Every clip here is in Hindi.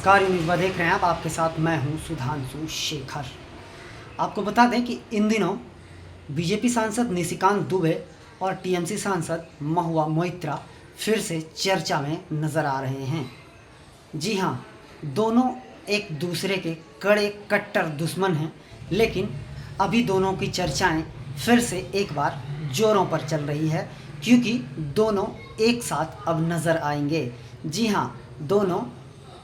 नमस्कार, न्यूज़ देख रहे हैं आप। आपके साथ मैं हूं सुधांशु शेखर। आपको बता दें कि इन दिनों बीजेपी सांसद निशिकांत दुबे और टीएमसी सांसद महुआ मोइत्रा फिर से चर्चा में नज़र आ रहे हैं। जी हां, दोनों एक दूसरे के कड़े कट्टर दुश्मन हैं, लेकिन अभी दोनों की चर्चाएं फिर से एक बार जोरों पर चल रही है, क्योंकि दोनों एक साथ अब नज़र आएंगे। जी हां, दोनों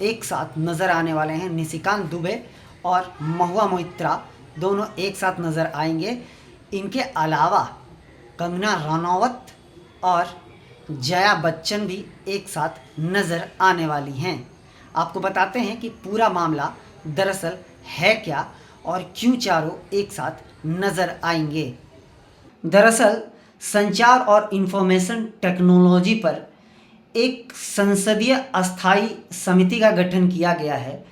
एक साथ नज़र आने वाले हैं। निशिकांत दुबे और महुआ मोइत्रा दोनों एक साथ नज़र आएंगे। इनके अलावा कंगना रनौत और जया बच्चन भी एक साथ नज़र आने वाली हैं। आपको बताते हैं कि पूरा मामला दरअसल है क्या और क्यों चारों एक साथ नज़र आएंगे। दरअसल संचार और इंफॉर्मेशन टेक्नोलॉजी पर एक संसदीय अस्थाई समिति का गठन किया गया है।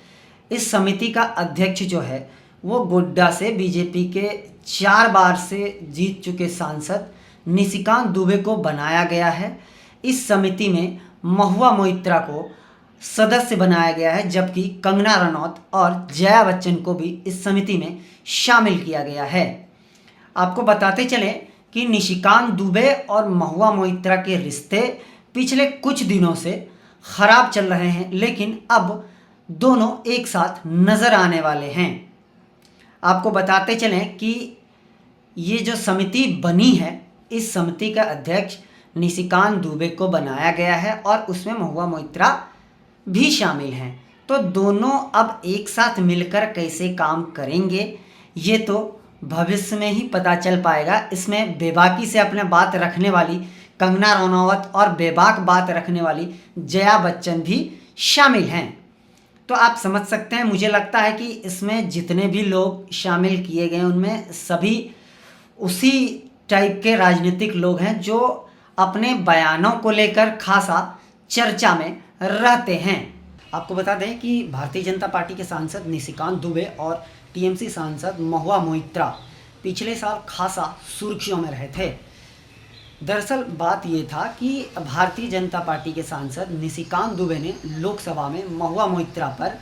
इस समिति का अध्यक्ष जो है वो गोड्डा से बीजेपी के 4 बार से जीत चुके सांसद निशिकांत दुबे को बनाया गया है। इस समिति में महुआ मोइत्रा को सदस्य बनाया गया है, जबकि कंगना रनौत और जया बच्चन को भी इस समिति में शामिल किया गया है। आपको बताते चलें कि निशिकांत दुबे और महुआ मोइत्रा के रिश्ते पिछले कुछ दिनों से ख़राब चल रहे हैं, लेकिन अब दोनों एक साथ नज़र आने वाले हैं। आपको बताते चलें कि ये जो समिति बनी है, इस समिति का अध्यक्ष निशिकांत दुबे को बनाया गया है और उसमें महुआ मोइत्रा भी शामिल हैं। तो दोनों अब एक साथ मिलकर कैसे काम करेंगे, ये तो भविष्य में ही पता चल पाएगा। इसमें बेबाकी से अपने बात रखने वाली कंगना रनौत और बेबाक बात रखने वाली जया बच्चन भी शामिल हैं। तो आप समझ सकते हैं, मुझे लगता है कि इसमें जितने भी लोग शामिल किए गए उनमें सभी उसी टाइप के राजनीतिक लोग हैं जो अपने बयानों को लेकर खासा चर्चा में रहते हैं। आपको बता दें कि भारतीय जनता पार्टी के सांसद निशिकांत दुबे और टीएमसी सांसद महुआ मोइत्रा पिछले साल खासा सुर्खियों में रहे थे। दरअसल बात ये था कि भारतीय जनता पार्टी के सांसद निशिकांत दुबे ने लोकसभा में महुआ मोइत्रा पर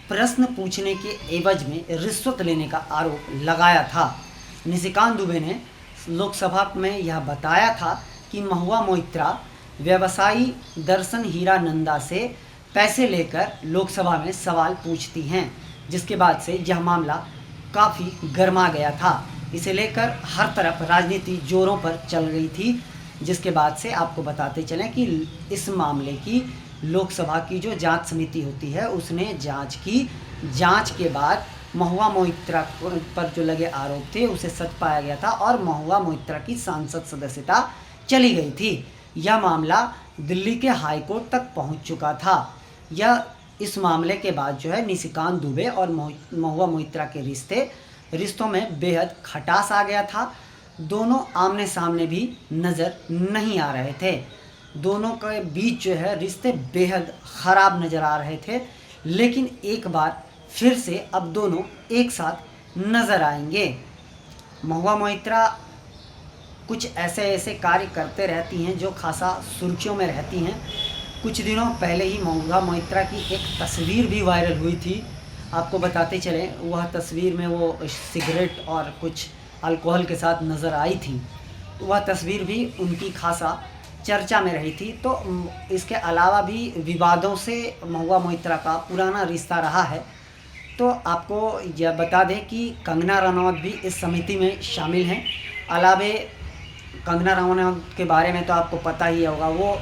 प्रश्न पूछने के एवज में रिश्वत लेने का आरोप लगाया था। निशिकांत दुबे ने लोकसभा में यह बताया था कि महुआ मोइत्रा व्यवसायी दर्शन हीरानंदा से पैसे लेकर लोकसभा में सवाल पूछती हैं, जिसके बाद से यह मामला काफ़ी गर्मा गया था। इसे लेकर हर तरफ राजनीति जोरों पर चल गई थी, जिसके बाद से आपको बताते चलें कि इस मामले की लोकसभा की जो जांच समिति होती है उसने जांच की। जांच के बाद महुआ मोइत्रा पर जो लगे आरोप थे उसे सच पाया गया था और महुआ मोइत्रा की सांसद सदस्यता चली गई थी। यह मामला दिल्ली के हाईकोर्ट तक पहुंच चुका था। इस मामले के बाद जो है निशिकांत दुबे और महुआ मोइत्रा के रिश्तों में बेहद खटास आ गया था। दोनों आमने सामने भी नज़र नहीं आ रहे थे। दोनों के बीच जो है रिश्ते बेहद ख़राब नज़र आ रहे थे, लेकिन एक बार फिर से अब दोनों एक साथ नज़र आएंगे। महुआ मोइत्रा कुछ ऐसे कार्य करते रहती हैं जो खासा सुर्खियों में रहती हैं। कुछ दिनों पहले ही महुआ मोइत्रा की एक तस्वीर भी वायरल हुई थी। आपको बताते चलें, वह तस्वीर में वो सिगरेट और कुछ अल्कोहल के साथ नज़र आई थी। वह तस्वीर भी उनकी खासा चर्चा में रही थी। तो इसके अलावा भी विवादों से महुआ मोइत्रा का पुराना रिश्ता रहा है। तो आपको यह बता दें कि कंगना रनौत भी इस समिति में शामिल हैं। अलावे कंगना रनौत के बारे में तो आपको पता ही होगा, वो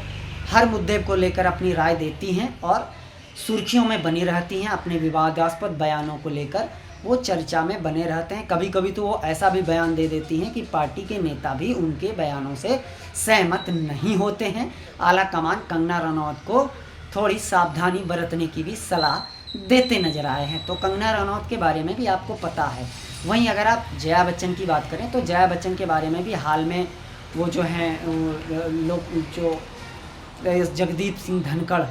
हर मुद्दे को लेकर अपनी राय देती हैं और सुर्खियों में बनी रहती हैं। अपने विवादास्पद बयानों को लेकर वो चर्चा में बने रहते हैं। कभी कभी तो वो ऐसा भी बयान दे देती हैं कि पार्टी के नेता भी उनके बयानों से सहमत नहीं होते हैं। आला कमान कंगना रनौत को थोड़ी सावधानी बरतने की भी सलाह देते नजर आए हैं। तो कंगना रनौत के बारे में भी आपको पता है। वहीं अगर आप जया बच्चन की बात करें तो जया बच्चन के बारे में भी हाल में वो जो हैं लोग जो जगदीप सिंह धनखड़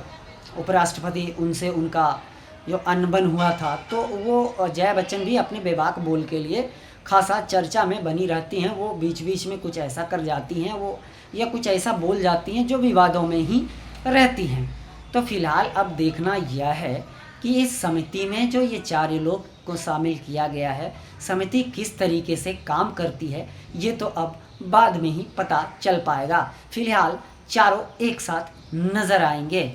उपराष्ट्रपति, उनसे उनका जो अनबन हुआ था, तो वो जया बच्चन भी अपने बेबाक बोल के लिए खासा चर्चा में बनी रहती हैं। वो बीच बीच में कुछ ऐसा कर जाती हैं वो या कुछ ऐसा बोल जाती हैं जो विवादों में ही रहती हैं। तो फिलहाल अब देखना यह है कि इस समिति में जो ये 4 लोग को शामिल किया गया है, समिति किस तरीके से काम करती है ये तो अब बाद में ही पता चल पाएगा। फिलहाल चारों एक साथ नज़र आएंगे।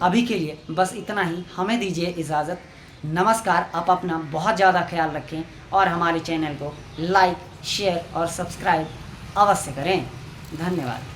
अभी के लिए बस इतना ही, हमें दीजिए इजाज़त। नमस्कार। आप अपना बहुत ज़्यादा ख्याल रखें और हमारे चैनल को लाइक, शेयर और सब्सक्राइब अवश्य करें। धन्यवाद।